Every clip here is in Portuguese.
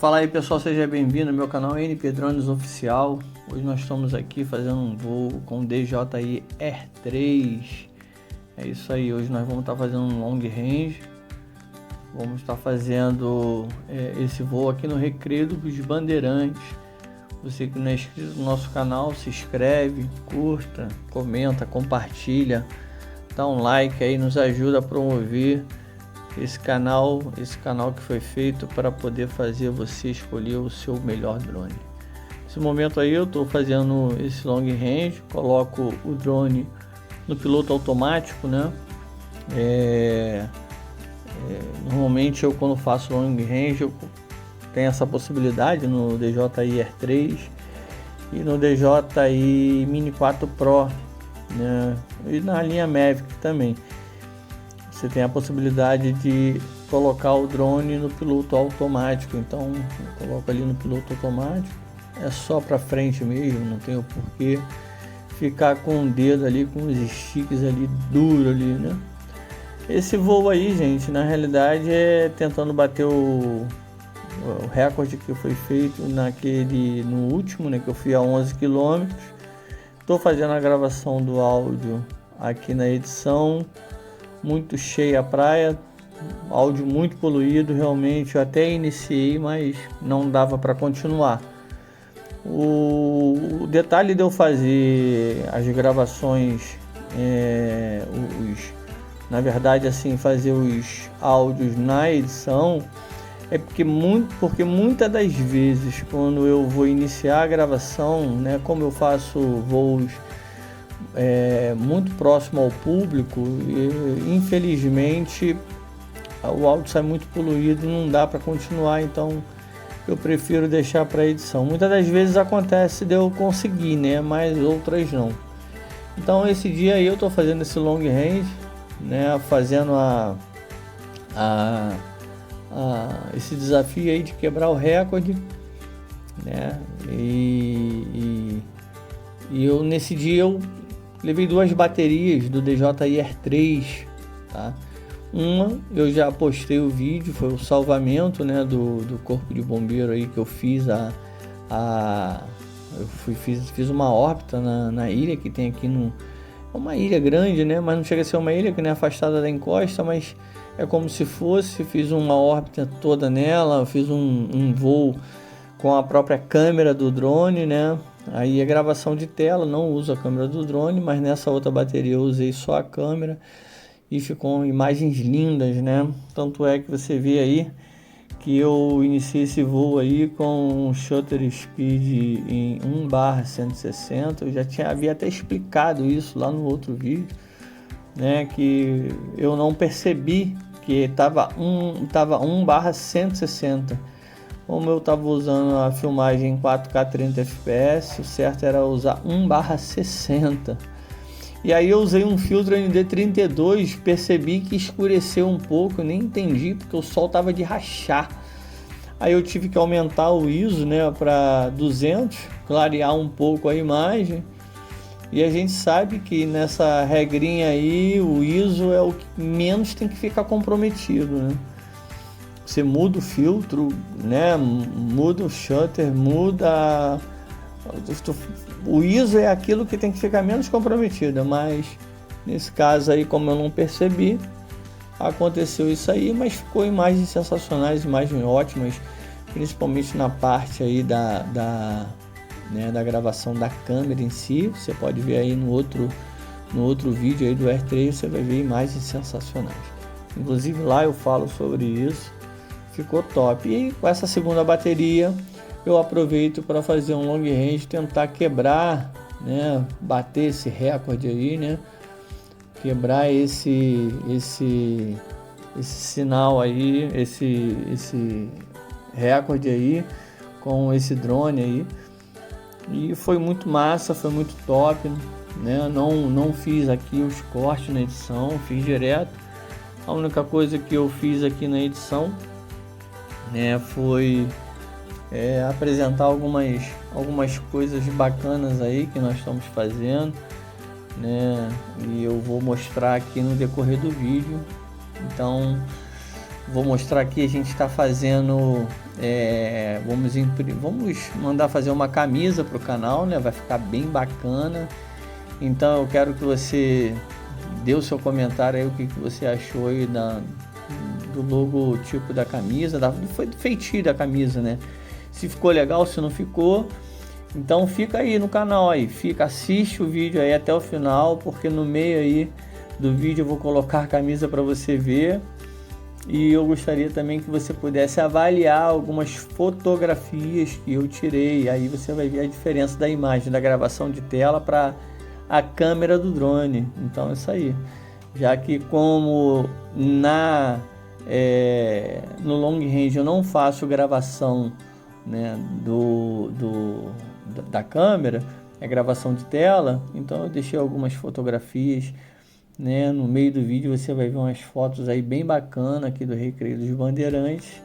Fala aí pessoal, seja bem-vindo ao meu canal NP Drones Oficial. Hoje nós estamos aqui fazendo um voo com o DJI R3. É isso aí, hoje nós vamos estar fazendo um long range. Vamos estar fazendo esse voo aqui no Recreio dos Bandeirantes. Você que não é inscrito no nosso canal, se inscreve, curta, comenta, compartilha, dá um like aí, nos ajuda a promover esse canal que foi feito para poder fazer você escolher o seu melhor drone. Nesse momento aí eu estou fazendo esse long range, coloco o drone no piloto automático, né? Normalmente eu, quando faço long range, eu tenho essa possibilidade no DJI R3 e no DJI Mini 4 Pro, né? E na linha Mavic também. Você tem a possibilidade de colocar o drone no piloto automático. Então eu coloco ali no piloto automático, é só para frente mesmo, não tem o porquê ficar com o dedo ali, com os sticks ali duro ali, né? Esse voo aí, gente, na realidade é tentando bater o recorde que foi feito no último, né, que eu fui a 11 km. Estou fazendo a gravação do áudio aqui na edição. Muito cheia a praia, áudio muito poluído, realmente eu até iniciei, mas não dava para continuar. O detalhe de eu fazer as gravações, na verdade assim, fazer os áudios na edição, é porque muitas das vezes quando eu vou iniciar a gravação, né, como eu faço voos muito próximo ao público, e infelizmente o áudio sai muito poluído, não dá para continuar, então eu prefiro deixar para edição. Muitas das vezes acontece de eu conseguir, né, mas outras não. Então esse dia aí eu tô fazendo esse long range, né, fazendo esse desafio aí de quebrar o recorde, né, e eu nesse dia eu levei 2 baterias do DJI R3, tá? Uma eu já postei o vídeo, foi o salvamento, né, do corpo de bombeiro aí que eu fiz fiz uma órbita na ilha que tem aqui é uma ilha grande, né, mas não chega a ser uma ilha que nem afastada da encosta, mas é como se fosse. Fiz uma órbita toda nela, fiz um voo com a própria câmera do drone, né? Aí a gravação de tela, não uso a câmera do drone, mas nessa outra bateria eu usei só a câmera e ficou imagens lindas, né? Tanto é que você vê aí que eu iniciei esse voo aí com um shutter speed em 1/160. Eu já havia até explicado isso lá no outro vídeo, né? Que eu não percebi que estava 1/160. Como eu estava usando a filmagem em 4K 30 fps, o certo era usar 1/60. E aí eu usei um filtro ND32, percebi que escureceu um pouco, eu nem entendi porque o sol estava de rachar. Aí eu tive que aumentar o ISO, né, para 200, clarear um pouco a imagem. E a gente sabe que nessa regrinha aí o ISO é o que menos tem que ficar comprometido, né? Você muda o filtro, né? Muda o shutter, muda o ISO, é aquilo que tem que ficar menos comprometido, mas nesse caso aí, como eu não percebi, aconteceu isso aí, mas ficou imagens sensacionais, imagens ótimas, principalmente na parte aí da gravação da câmera em si. Você pode ver aí no outro vídeo aí do R3, você vai ver imagens sensacionais. Inclusive lá eu falo sobre isso. Ficou top. E com essa segunda bateria eu aproveito para fazer um long range, tentar quebrar, né, bater esse recorde aí, né, quebrar esse sinal aí, esse recorde aí com esse drone aí. E foi muito massa, foi muito top, né? Não fiz aqui os cortes na edição, fiz direto. A única coisa que eu fiz aqui na edição, né, foi apresentar algumas coisas bacanas aí que nós estamos fazendo, né? E eu vou mostrar aqui no decorrer do vídeo. Então Vou mostrar aqui, a gente está fazendo, vamos mandar fazer uma camisa para o canal, né? Vai ficar bem bacana. Então eu quero que você dê o seu comentário aí, o que você achou aí do logotipo da camisa, do feitio da camisa, né? Se ficou legal, se não ficou. Então fica aí no canal aí, assiste o vídeo aí até o final, porque no meio aí do vídeo eu vou colocar a camisa para você ver. E eu gostaria também que você pudesse avaliar algumas fotografias que eu tirei. Aí você vai ver a diferença da imagem, da gravação de tela para a câmera do drone. Então é isso aí. Já que como no long range eu não faço gravação, né, da câmera, é gravação de tela, então eu deixei algumas fotografias, né? No meio do vídeo você vai ver umas fotos aí bem bacana aqui do Recreio dos Bandeirantes.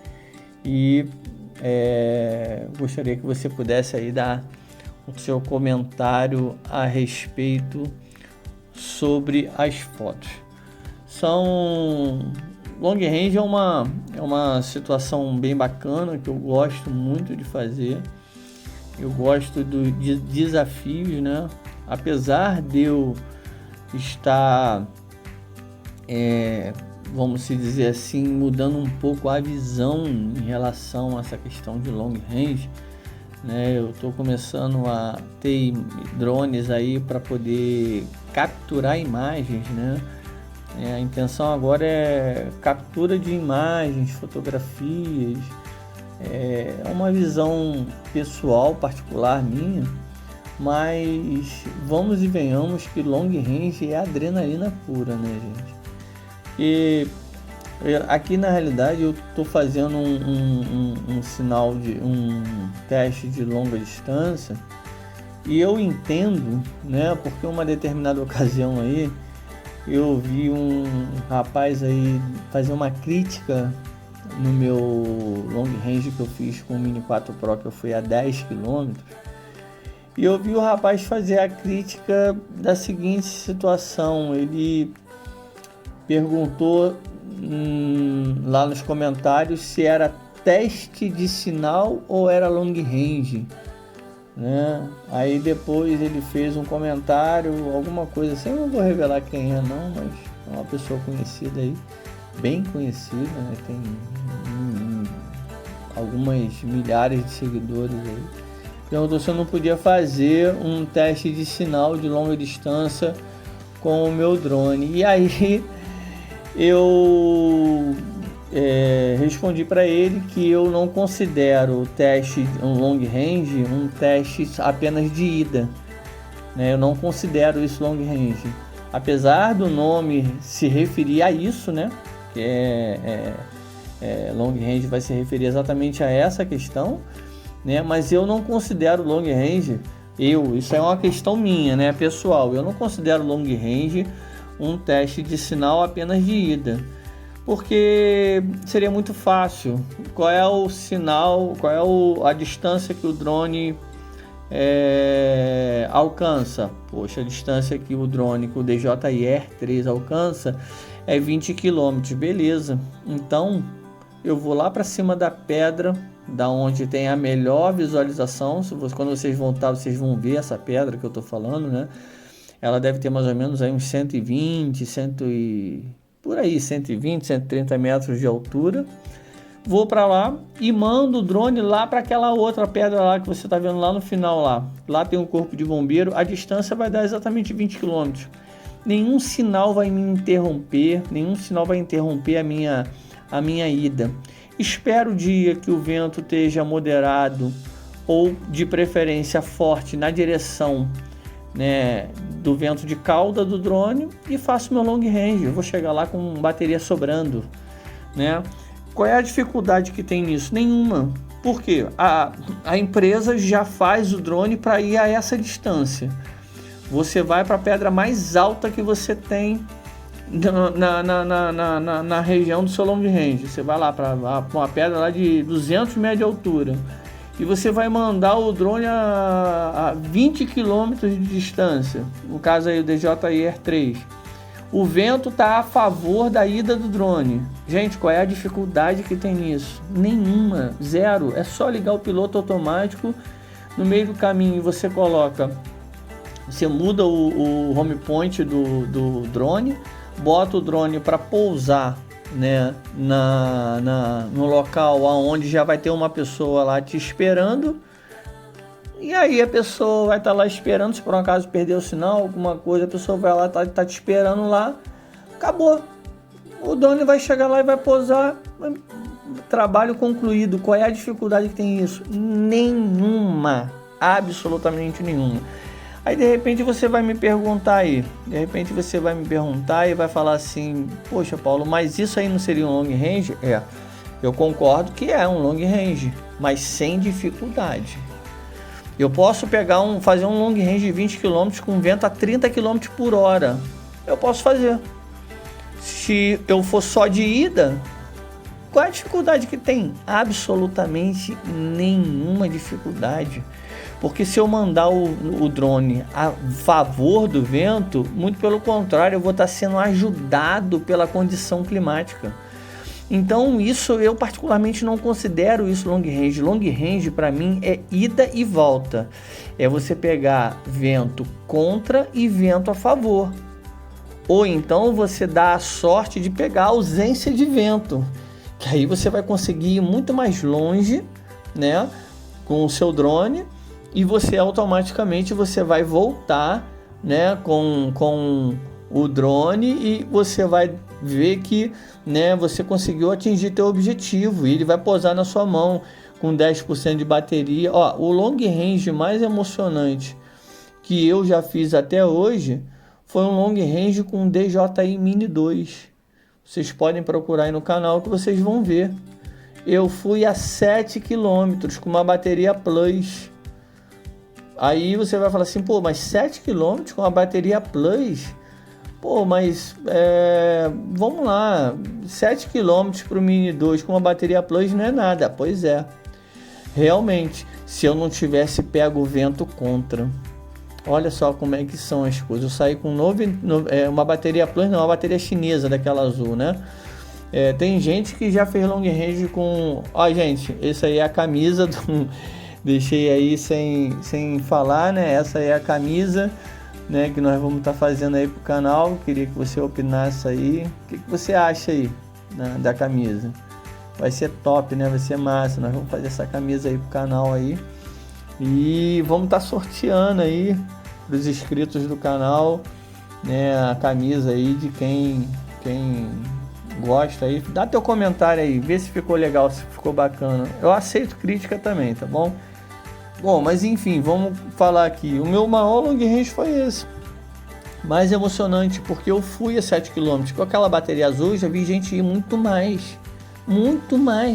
E gostaria que você pudesse aí dar o seu comentário a respeito sobre as fotos. Long range é uma situação bem bacana que eu gosto muito de fazer. Eu gosto de desafios, né? Apesar de eu estar, vamos dizer assim, mudando um pouco a visão em relação a essa questão de long range, né? Eu estou começando a ter drones aí para poder capturar imagens, né? A intenção agora é captura de imagens, fotografias. É uma visão pessoal, particular minha, mas vamos e venhamos que long range é adrenalina pura, né, gente? E aqui na realidade eu estou fazendo um teste de longa distância, e eu entendo, né, porque uma determinada ocasião aí eu vi um rapaz aí fazer uma crítica no meu long range que eu fiz com o Mini 4 Pro, que eu fui a 10 km, e eu vi o rapaz fazer a crítica da seguinte situação. Ele perguntou lá nos comentários se era teste de sinal ou era long range, né? Aí depois ele fez um comentário, alguma coisa assim, eu não vou revelar quem é não, mas é uma pessoa conhecida aí, bem conhecida, né? Tem algumas milhares de seguidores aí. Perguntou se eu não podia fazer um teste de sinal de longa distância com o meu drone. E aí eu respondi para ele que eu não considero o teste um long range um teste apenas de ida, né? Eu não considero isso long range, apesar do nome se referir a isso, né? Que long range vai se referir exatamente a essa questão, né? Mas eu não considero long range, isso é uma questão minha, né, pessoal, eu não considero long range um teste de sinal apenas de ida, porque seria muito fácil. Qual é o sinal, qual é a distância que o drone alcança? Poxa, a distância que o drone, que o DJI-R3 alcança é 20 km, beleza. Então eu vou lá para cima da pedra, da onde tem a melhor visualização. Quando vocês voltar, vocês vão ver essa pedra que eu tô falando, né? Ela deve ter mais ou menos aí uns 120, 130 metros de altura. Vou para lá e mando o drone lá para aquela outra pedra lá que você está vendo lá no final lá. Lá tem um corpo de bombeiro, a distância vai dar exatamente 20 km. Nenhum sinal vai me interromper, a minha ida. Espero o dia que o vento esteja moderado ou de preferência forte na direção, né, do vento de cauda do drone, e faço meu long range. Eu vou chegar lá com bateria sobrando, né? Qual é a dificuldade que tem nisso? Nenhuma. Por quê? A empresa já faz o drone para ir a essa distância. Você vai para a pedra mais alta que você tem na região do seu long range. Você vai lá para uma pedra lá de 200 metros de altura e você vai mandar o drone a 20 km de distância, no caso aí o DJI-R3. O vento está a favor da ida do drone. Gente, qual é a dificuldade que tem nisso? Nenhuma, zero. É só ligar o piloto automático. No meio do caminho você muda o home point do drone, bota o drone para pousar, né, no local onde já vai ter uma pessoa lá te esperando. E aí a pessoa vai estar lá esperando, se por um acaso perder o sinal, alguma coisa, a pessoa vai lá, tá te esperando lá, acabou. O drone vai chegar lá e vai pousar, trabalho concluído. Qual é a dificuldade que tem isso? Nenhuma, absolutamente nenhuma. Aí de repente você vai me perguntar e vai falar assim, poxa Paulo, mas isso aí não seria um long range? Eu concordo que é um long range, mas sem dificuldade. Eu posso fazer um long range de 20 km com vento a 30 km por hora. Eu posso fazer. Se eu for só de ida, qual é a dificuldade que tem? Absolutamente nenhuma dificuldade. Porque se eu mandar o drone a favor do vento, muito pelo contrário, eu vou estar sendo ajudado pela condição climática. Então isso eu particularmente não considero isso long range. Long range para mim é ida e volta. É você pegar vento contra e vento a favor. Ou então você dá a sorte de pegar a ausência de vento. Que aí você vai conseguir ir muito mais longe, né, com o seu drone, e você automaticamente vai voltar, né, com o drone, e você vai ver que, né, você conseguiu atingir teu objetivo, e ele vai pousar na sua mão com 10% de bateria. O long range mais emocionante que eu já fiz até hoje foi um long range com um DJI Mini 2. Vocês podem procurar aí no canal que vocês vão ver. Eu fui a 7 km com uma bateria Plus. Aí você vai falar assim, pô, mas 7 km com uma bateria Plus? Pô, mas vamos lá, 7 km para o Mini 2 com uma bateria Plus não é nada. Pois é, realmente, se eu não tivesse pego o vento contra. Olha só como é que são as coisas. Eu saí com uma bateria Plus, não, uma bateria chinesa daquela azul, né? Tem gente que já fez long range com... gente, essa aí é a camisa do... Deixei aí sem falar, né? Essa é a camisa, né, que nós vamos estar fazendo aí pro canal. Queria que você opinasse aí. O que você acha aí, né, da camisa? Vai ser top, né? Vai ser massa. Nós vamos fazer essa camisa aí pro canal aí. E vamos estar sorteando aí para os inscritos do canal, né, a camisa aí de quem gosta aí. Dá teu comentário aí, vê se ficou legal, se ficou bacana. Eu aceito crítica também, tá bom? Bom, mas enfim, vamos falar aqui. O meu maior long range foi esse. Mais emocionante, porque eu fui a 7 km. Com aquela bateria azul, já vi gente ir muito mais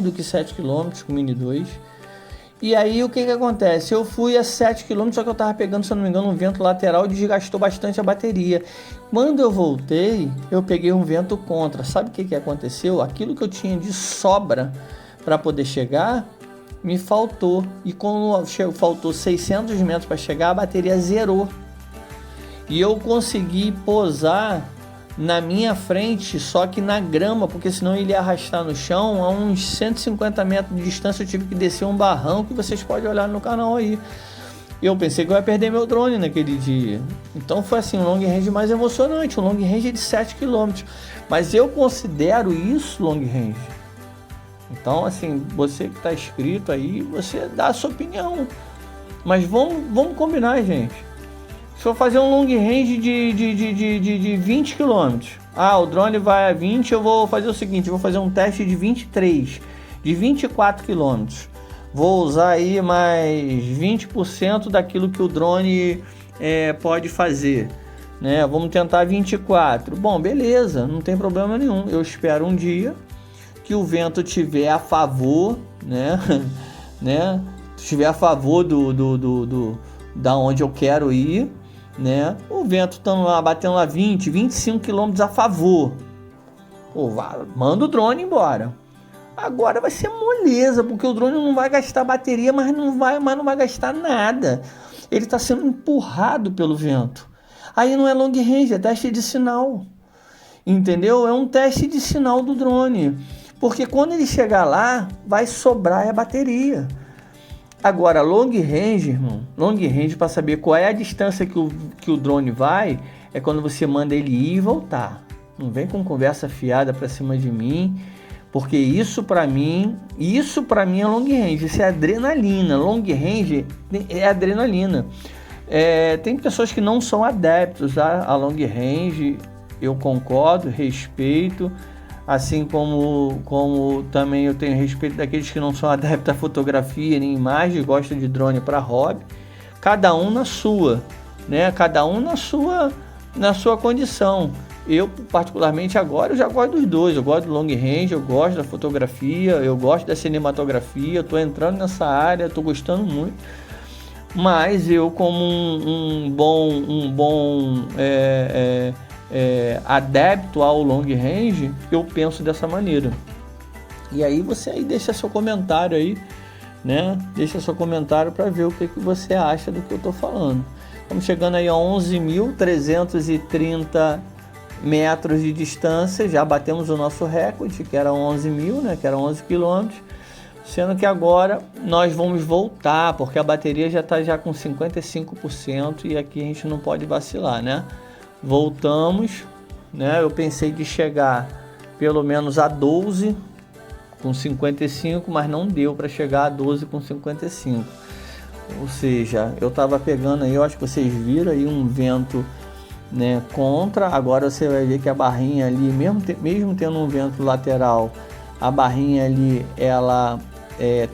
do que 7 km com o Mini 2. E aí o que acontece? Eu fui a 7 km, só que eu tava pegando, se eu não me engano, um vento lateral e desgastou bastante a bateria. Quando eu voltei, eu peguei um vento contra. Sabe o que aconteceu? Aquilo que eu tinha de sobra para poder chegar, me faltou. E quando faltou 600 metros para chegar, a bateria zerou. E eu consegui pousar na minha frente, só que na grama, porque senão ele ia arrastar no chão. A uns 150 metros de distância eu tive que descer um barranco, que vocês podem olhar no canal aí. Eu pensei que eu ia perder meu drone naquele dia. Então foi assim, um long range mais emocionante, um long range de 7 km. Mas eu considero isso long range. Então assim, você que está inscrito aí, você dá a sua opinião. Mas vamos combinar, gente. Se eu fazer um long range de 20 km, o drone vai a 20, eu vou fazer o seguinte, eu vou fazer um teste de 23, de 24 km. Vou usar aí mais 20% daquilo que o drone pode fazer, né? Vamos tentar 24. Bom, beleza, não tem problema nenhum. Eu espero um dia que o vento estiver a favor, né? Estiver a favor da onde eu quero ir, né? O vento estando lá, batendo lá 20, 25 km a favor. Pô, manda o drone embora. Agora vai ser moleza, porque o drone não vai gastar bateria, mas não vai gastar nada. Ele está sendo empurrado pelo vento. Aí não é long range, é teste de sinal. entendeu? É um teste de sinal do drone, porque quando ele chegar lá, vai sobrar a bateria. Agora, long range, irmão, long range para saber qual é a distância que o drone vai, é quando você manda ele ir e voltar. Não vem com conversa fiada para cima de mim, porque isso para mim é long range, isso é adrenalina. Long range é adrenalina. Tem pessoas que não são adeptos a long range, eu concordo, respeito, assim como também eu tenho respeito daqueles que não são adeptos à fotografia nem imagem, gostam de drone para hobby, cada um na sua, né? Cada um na sua condição. Eu, particularmente, agora eu já gosto dos dois. Eu gosto do long range, eu gosto da fotografia, eu gosto da cinematografia, eu estou entrando nessa área, estou gostando muito. Mas eu, como um bom adepto ao long range, eu penso dessa maneira. E aí você aí deixa seu comentário aí, né? Deixa seu comentário para ver o que você acha do que eu estou falando. Estamos chegando aí a 11.330 metros de distância, já batemos o nosso recorde, que era 11.000, né? Que era 11 quilômetros. Sendo que agora nós vamos voltar, porque a bateria já está com 55% e aqui a gente não pode vacilar, né? Voltamos, né? Eu pensei de chegar pelo menos a 12 com 55, mas não deu para chegar a 12 com 55. Ou seja, eu estava pegando aí, eu acho que vocês viram aí um vento, né, contra. Agora você vai ver que a barrinha ali, mesmo tendo um vento lateral, a barrinha ali ela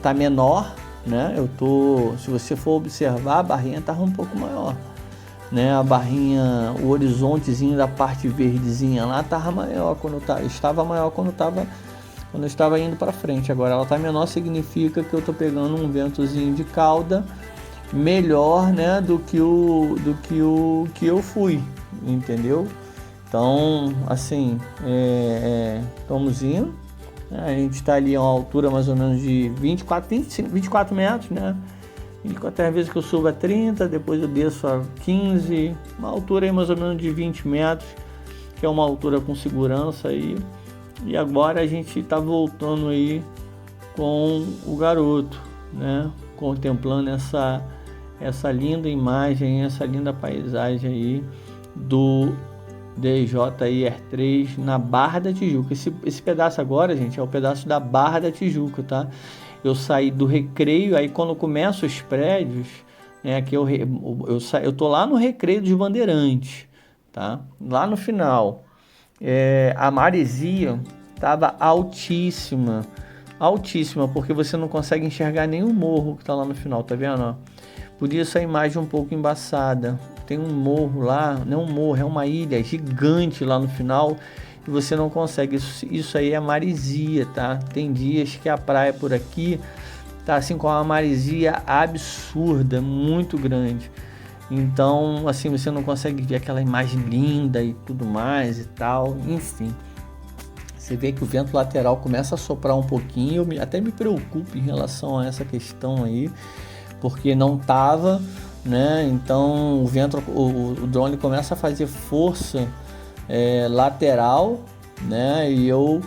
tá menor, né? Se você for observar, a barrinha estava um pouco maior, né? A barrinha, o horizontezinho da parte verdezinha lá estava maior estava maior quando eu estava indo para frente. Agora ela está menor, significa que eu estou pegando um ventozinho de cauda melhor, né, do que que eu fui, entendeu? Então, assim, estamos indo. A gente está ali a uma altura mais ou menos de 24 metros, né? Até às vezes que eu subo a 30, depois eu desço a 15, uma altura aí mais ou menos de 20 metros, que é uma altura com segurança aí. E agora a gente está voltando aí com o garoto, né? Contemplando essa linda imagem, essa linda paisagem aí do DJI Air 3 na Barra da Tijuca. Esse pedaço agora, gente, é o pedaço da Barra da Tijuca, tá? Eu saí do Recreio, aí quando começam os prédios, né, que eu tô lá no Recreio dos Bandeirantes, tá? Lá no final, a maresia estava altíssima, porque você não consegue enxergar nenhum morro que tá lá no final, tá vendo? Ó? Por isso a imagem é um pouco embaçada. Tem um morro lá, não um morro, é uma ilha gigante lá no final e você não consegue. Isso aí é maresia, tá? Tem dias que a praia por aqui tá assim com uma maresia absurda, muito grande. Então, assim, você não consegue ver aquela imagem linda e tudo mais e tal, enfim. Você vê que o vento lateral começa a soprar um pouquinho, até me preocupo em relação a essa questão aí, porque não tava, né? Então o drone começa a fazer força lateral, né? E eu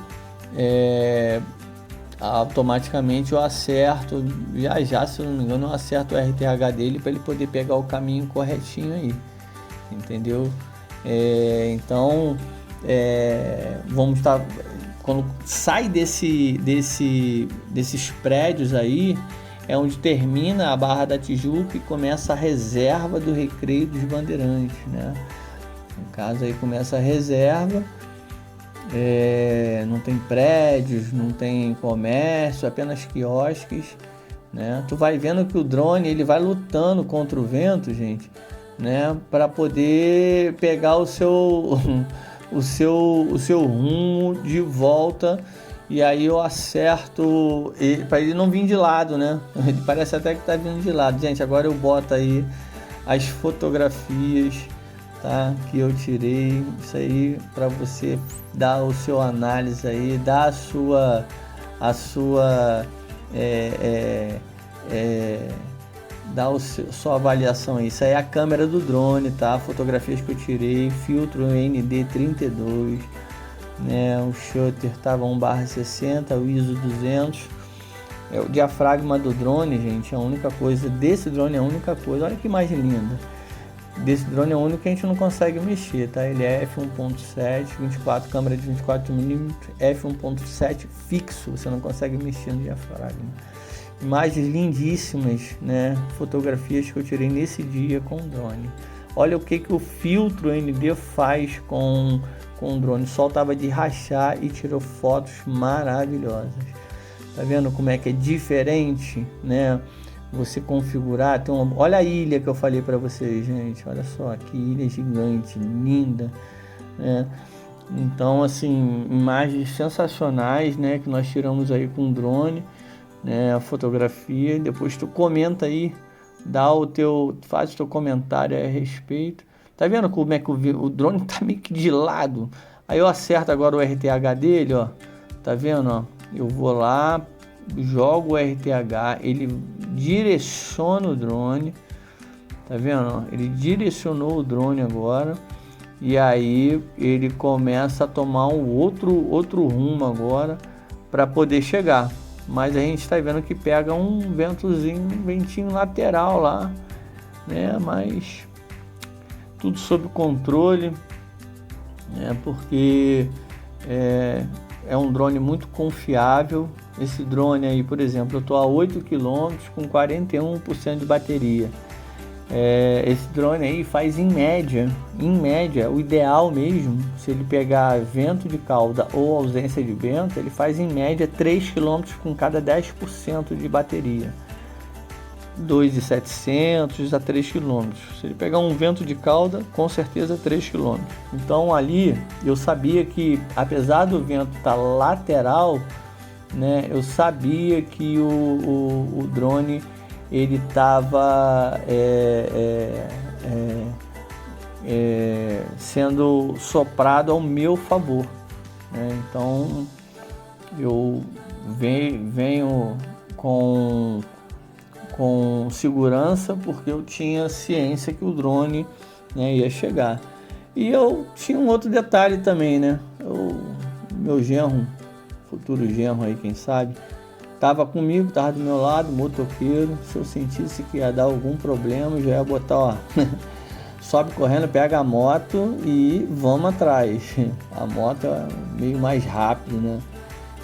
automaticamente eu acerto, já se eu não me engano, eu acerto o RTH dele para ele poder pegar o caminho corretinho aí, entendeu? Então vamos estar, quando sai desses prédios aí, é onde termina a Barra da Tijuca e começa a reserva do Recreio dos Bandeirantes, né? No caso aí começa a reserva, não tem prédios, não tem comércio, apenas quiosques, né? Tu vai vendo que o drone ele vai lutando contra o vento, gente, né? Para poder pegar o seu rumo de volta. E aí eu acerto para ele não vir de lado, né? Ele parece até que tá vindo de lado. Gente, agora eu boto aí as fotografias, tá? Que eu tirei. Isso aí para você dar o seu análise aí, dar sua avaliação aí. Isso aí é a câmera do drone, tá? Fotografias que eu tirei, filtro ND32. né? O shutter estava 1/60, o ISO 200. O diafragma do drone, gente, a única coisa desse drone, olha que imagem linda. Desse drone é o único que a gente não consegue mexer, tá? Ele é f1.7, 24, câmera de 24mm, f1.7 fixo, você não consegue mexer no diafragma. Imagens lindíssimas, né? Fotografias que eu tirei nesse dia com o drone. Olha o que o filtro ND faz com o drone. O sol tava de rachar e tirou fotos maravilhosas. Tá vendo como é que é diferente, né? Você configurar, olha a ilha que eu falei para vocês, gente, olha só, que ilha gigante, linda, né? Então, assim, imagens sensacionais, né, que nós tiramos aí com drone, né, a fotografia, e depois tu comenta aí, faz o teu comentário a respeito. Tá vendo como é que o drone tá meio que de lado? Aí eu acerto agora o RTH dele, ó, tá vendo, ó? Eu vou lá, jogo o RTH, ele direciona o drone, tá vendo? Ele direcionou o drone agora, e aí ele começa a tomar um outro rumo agora para poder chegar. Mas a gente está vendo que pega um ventinho lateral lá, né? Mas tudo sob controle, né? Porque é um drone muito confiável. Esse drone aí, por exemplo, eu estou a 8 km com 41% de bateria. Esse drone aí faz em média, o ideal mesmo, se ele pegar vento de cauda ou ausência de vento, ele faz em média 3 km com cada 10% de bateria. 2.700 a 3 km. Se ele pegar um vento de cauda, com certeza 3 km. Então ali eu sabia que, apesar do vento estar lateral, né, eu sabia que o drone ele estava sendo soprado ao meu favor, né? Então eu venho com segurança, porque eu tinha ciência que o drone, né, ia chegar. E eu tinha um outro detalhe também, né? Meu genro, futuro genro aí, quem sabe, tava comigo, tava do meu lado, motoqueiro. Se eu sentisse que ia dar algum problema, já ia botar, ó, sobe correndo, pega a moto e vamos atrás. A moto é meio mais rápido, né,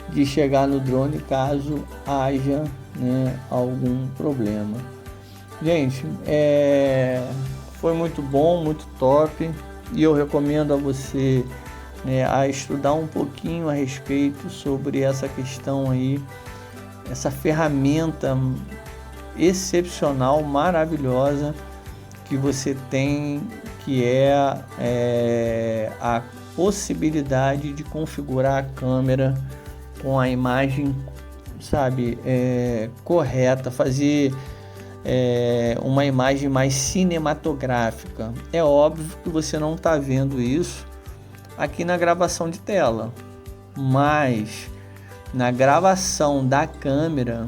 de chegar no drone caso haja, né, algum problema. Gente, foi muito bom, muito top, e eu recomendo a você, né, a estudar um pouquinho a respeito sobre essa questão aí, essa ferramenta excepcional, maravilhosa que você tem, que é a possibilidade de configurar a câmera com a imagem, sabe, correta, fazer uma imagem mais cinematográfica. É óbvio que você não está vendo isso aqui na gravação de tela, mas na gravação da câmera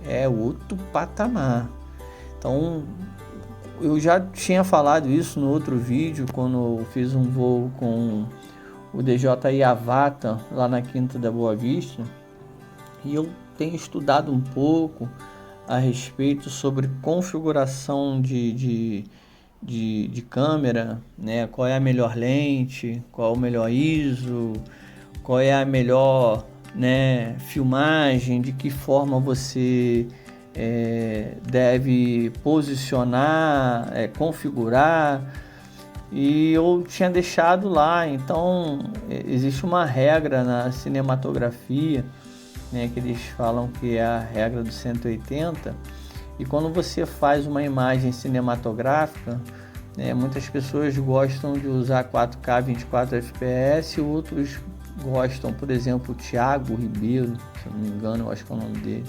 é outro patamar. Então, eu já tinha falado isso no outro vídeo, quando eu fiz um voo com o DJI Avata lá na Quinta da Boa Vista, e eu tenho estudado um pouco a respeito sobre configuração de câmera, né? Qual é a melhor lente, qual é o melhor ISO, qual é a melhor, né, filmagem, de que forma você deve posicionar, configurar. E eu tinha deixado lá. Então existe uma regra na cinematografia, né, que eles falam que é a regra do 180, e quando você faz uma imagem cinematográfica, né, muitas pessoas gostam de usar 4K 24 fps, outros gostam, por exemplo, o Thiago Ribeiro, se eu não me engano, eu acho que é o nome dele,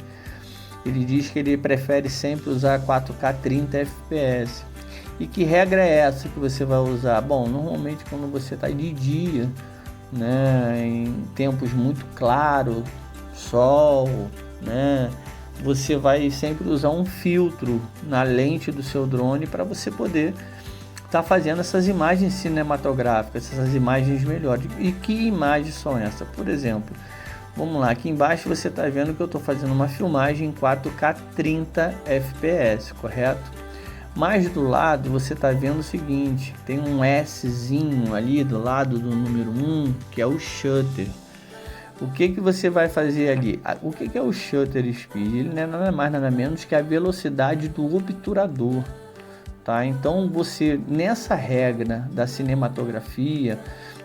ele diz que ele prefere sempre usar 4K 30 fps. E que regra é essa que você vai usar? Bom, normalmente quando você está de dia, né, em tempos muito claros, sol, né, você vai sempre usar um filtro na lente do seu drone para você poder está fazendo essas imagens cinematográficas, essas imagens melhores. E que imagens são essas? Por exemplo, vamos lá, aqui embaixo você está vendo que eu estou fazendo uma filmagem em 4K 30 fps, correto? Mas do lado você está vendo o seguinte, tem um Szinho ali do lado do número 1, que é o shutter. O que você vai fazer ali? O que é o shutter speed? Ele não é nada mais nada menos que a velocidade do obturador. Tá? Então você, nessa regra da cinematografia,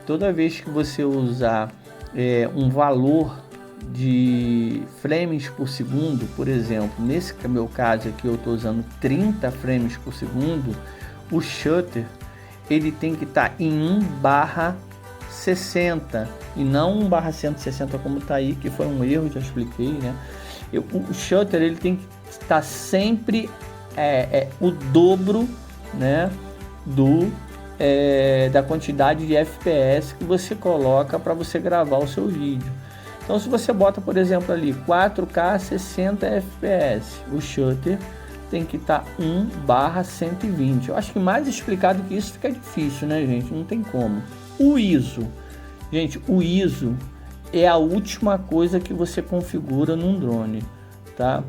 toda vez que você usar um valor de frames por segundo, por exemplo, nesse meu caso aqui eu estou usando 30 frames por segundo, o shutter ele tem que estar em 1/60 e não 1/160 como está aí, que foi um erro, já expliquei, né? O shutter ele tem que estar sempre o dobro, né, da quantidade de FPS que você coloca para você gravar o seu vídeo. Então se você bota, por exemplo, ali 4K 60 FPS, o shutter tem que estar 1/120. Eu acho que mais explicado que isso fica difícil, né, gente? Não tem como. O ISO, gente, o ISO é a última coisa que você configura num drone, tá?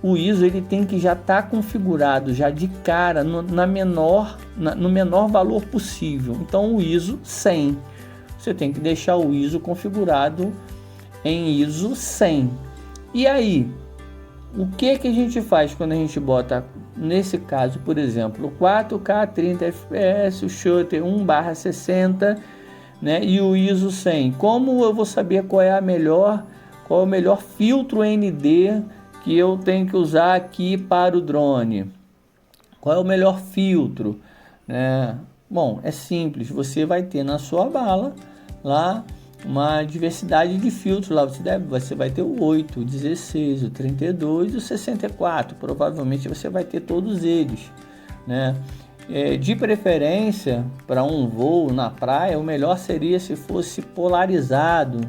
O ISO ele tem que já estar configurado já de cara no menor valor possível. Então o ISO 100, você tem que deixar o ISO configurado em ISO 100. E aí, o que a gente faz quando a gente bota, nesse caso, por exemplo, 4K 30 fps, o shutter 1/60, né, e o ISO 100? Como eu vou saber qual é o melhor filtro ND que eu tenho que usar aqui para o drone? Qual é o melhor filtro, né? Bom, é simples, você vai ter na sua bala lá uma diversidade de filtros. Lá você vai ter o 8, o 16, o 32 e o 64. Provavelmente você vai ter todos eles, né? De preferência, para um voo na praia, o melhor seria se fosse polarizado.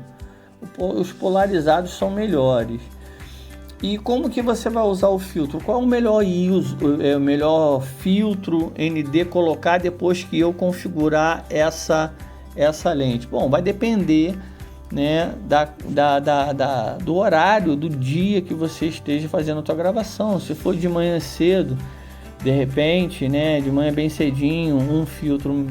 Os polarizados são melhores. E como que você vai usar o filtro? Qual é o melhor o melhor filtro ND colocar depois que eu configurar essa lente? Bom, vai depender, né, do horário do dia que você esteja fazendo a sua gravação. Se for de manhã cedo, de repente, né, de manhã bem cedinho, um filtro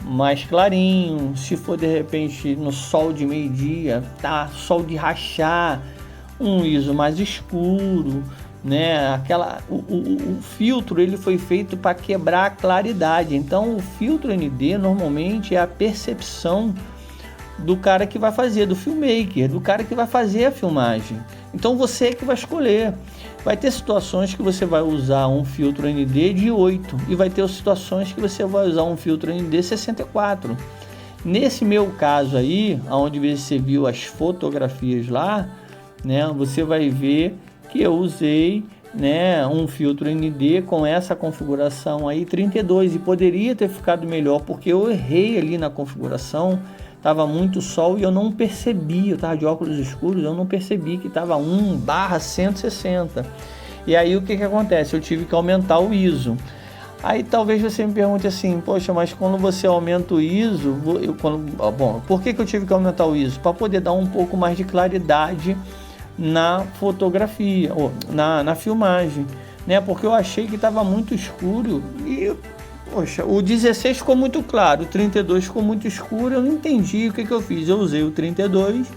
mais clarinho. Se for de repente no sol de meio-dia, tá, sol de rachar, um ISO mais escuro, né? O filtro ele foi feito para quebrar a claridade. Então o filtro ND normalmente é a percepção do cara que vai fazer, do filmmaker, do cara que vai fazer a filmagem. Então você é que vai escolher. Vai ter situações que você vai usar um filtro ND de 8 e vai ter situações que você vai usar um filtro ND 64. Nesse meu caso aí, onde você viu as fotografias lá, né, você vai ver que eu usei, né, um filtro ND com essa configuração aí 32 e poderia ter ficado melhor porque eu errei ali na configuração. Tava muito sol e eu não percebi, eu tava de óculos escuros, eu não percebi que tava 1/160. E aí o que acontece? Eu tive que aumentar o ISO. Aí talvez você me pergunte assim, poxa, mas quando você aumenta o ISO, por que eu tive que aumentar o ISO? Para poder dar um pouco mais de claridade na fotografia, ou na filmagem, né? Porque eu achei que estava muito escuro e, poxa, o 16 ficou muito claro, o 32 ficou muito escuro, eu não entendi o que eu fiz. Eu usei o 32,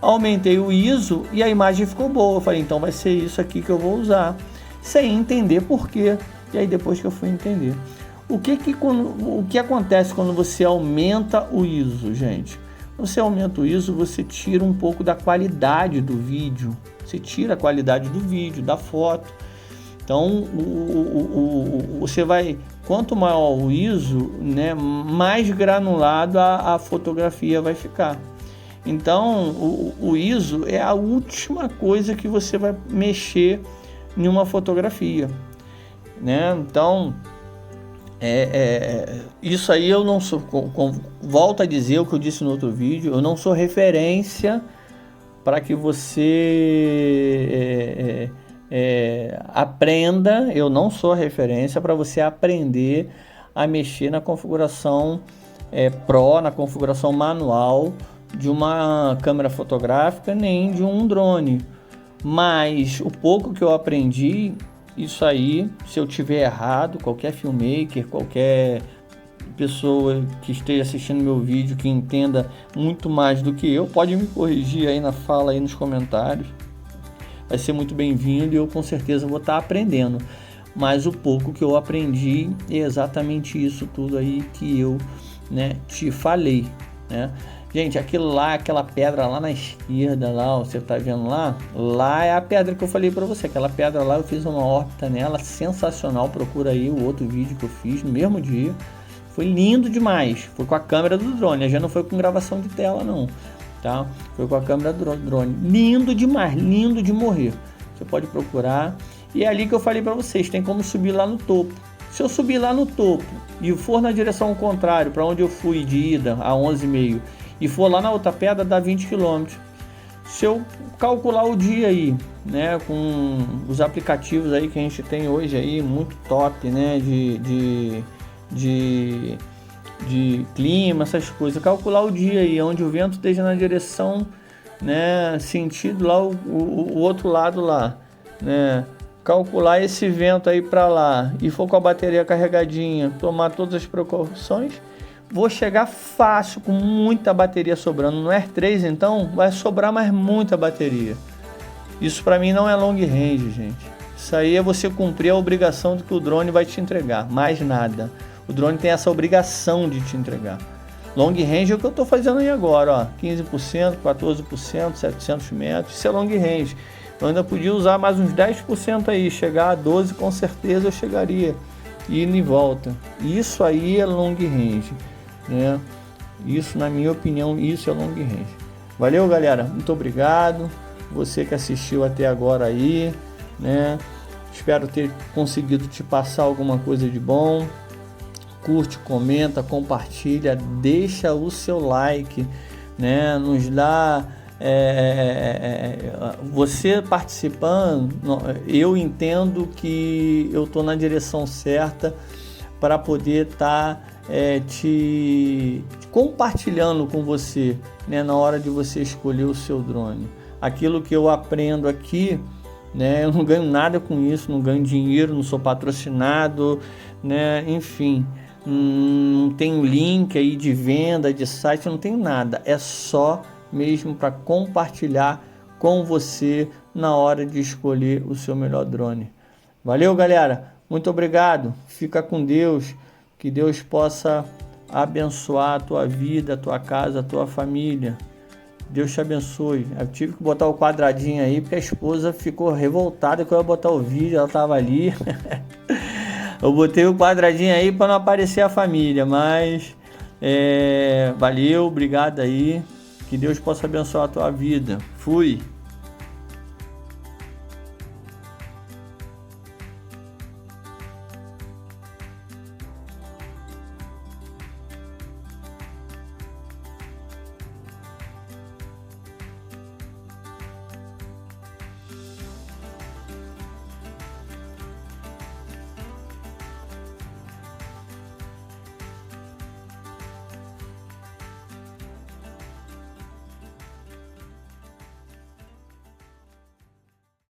aumentei o ISO e a imagem ficou boa. Eu falei, então vai ser isso aqui que eu vou usar, sem entender por quê. E aí depois que eu fui entender. O que acontece quando você aumenta o ISO, gente? Você aumenta o ISO, você tira um pouco da qualidade do vídeo. Você tira a qualidade do vídeo, da foto. Então, você vai... Quanto maior o ISO, né, mais granulado a fotografia vai ficar. Então, o ISO é a última coisa que você vai mexer em uma fotografia, né? Então... isso aí eu não sou, volto a dizer o que eu disse no outro vídeo, eu não sou referência para que você aprenda, eu não sou referência para você aprender a mexer na configuração Pro, na configuração manual de uma câmera fotográfica, nem de um drone. Mas o pouco que eu aprendi, isso aí, se eu tiver errado, qualquer filmmaker, qualquer pessoa que esteja assistindo meu vídeo, que entenda muito mais do que eu, pode me corrigir aí na fala, aí nos comentários. Vai ser muito bem-vindo e eu com certeza vou estar aprendendo. Mas o pouco que eu aprendi é exatamente isso tudo aí que eu, te falei, né? Gente, aquilo lá, aquela pedra lá na esquerda, lá, ó, você tá vendo lá? Lá é a pedra que eu falei para você. Aquela pedra lá, eu fiz uma órbita nela sensacional. Procura aí o outro vídeo que eu fiz no mesmo dia. Foi lindo demais. Foi com a câmera do drone. Já não foi com gravação de tela, não. Tá? Foi com a câmera do drone. Lindo demais, lindo de morrer. Você pode procurar. E é ali que eu falei para vocês. Tem como subir lá no topo. Se eu subir lá no topo e for na direção contrária, para onde eu fui de ida, a 11,5, e for lá na outra pedra, dá 20 km. Se eu calcular o dia aí, com os aplicativos aí que a gente tem hoje aí, muito top, de clima, essas coisas, calcular o dia aí, onde o vento esteja na direção, sentido lá o outro lado lá, calcular esse vento aí para lá e for com a bateria carregadinha, tomar todas as precauções, vou chegar fácil, com muita bateria sobrando. No R3, então, vai sobrar mais muita bateria. Isso para mim não é long range, gente. Isso aí é você cumprir a obrigação de que o drone vai te entregar, mais nada. O drone tem essa obrigação de te entregar. Long range é o que eu estou fazendo aí agora, ó, 15%, 14%, 700 metros, isso é long range. Eu ainda podia usar mais uns 10% aí, chegar a 12% com certeza eu chegaria, indo e volta. Isso aí é long range. Isso, na minha opinião, isso é long range. Valeu, galera, muito obrigado você que assistiu até agora aí, espero ter conseguido te passar alguma coisa de bom. Curte, comenta, compartilha, deixa o seu like, nos dá você participando, eu entendo que eu estou na direção certa para poder estar te compartilhando com você, na hora de você escolher o seu drone. Aquilo que eu aprendo aqui, eu não ganho nada com isso, não ganho dinheiro, não sou patrocinado, enfim, não tenho link aí de venda, de site, não tenho nada, é só mesmo para compartilhar com você na hora de escolher o seu melhor drone. Valeu, galera, muito obrigado, fica com Deus, que Deus possa abençoar a tua vida, a tua casa, a tua família. Deus te abençoe. Eu tive que botar o quadradinho aí porque a esposa ficou revoltada que eu ia botar o vídeo, ela estava ali. Eu botei o quadradinho aí para não aparecer a família, mas valeu, obrigado aí. Que Deus possa abençoar a tua vida. Fui!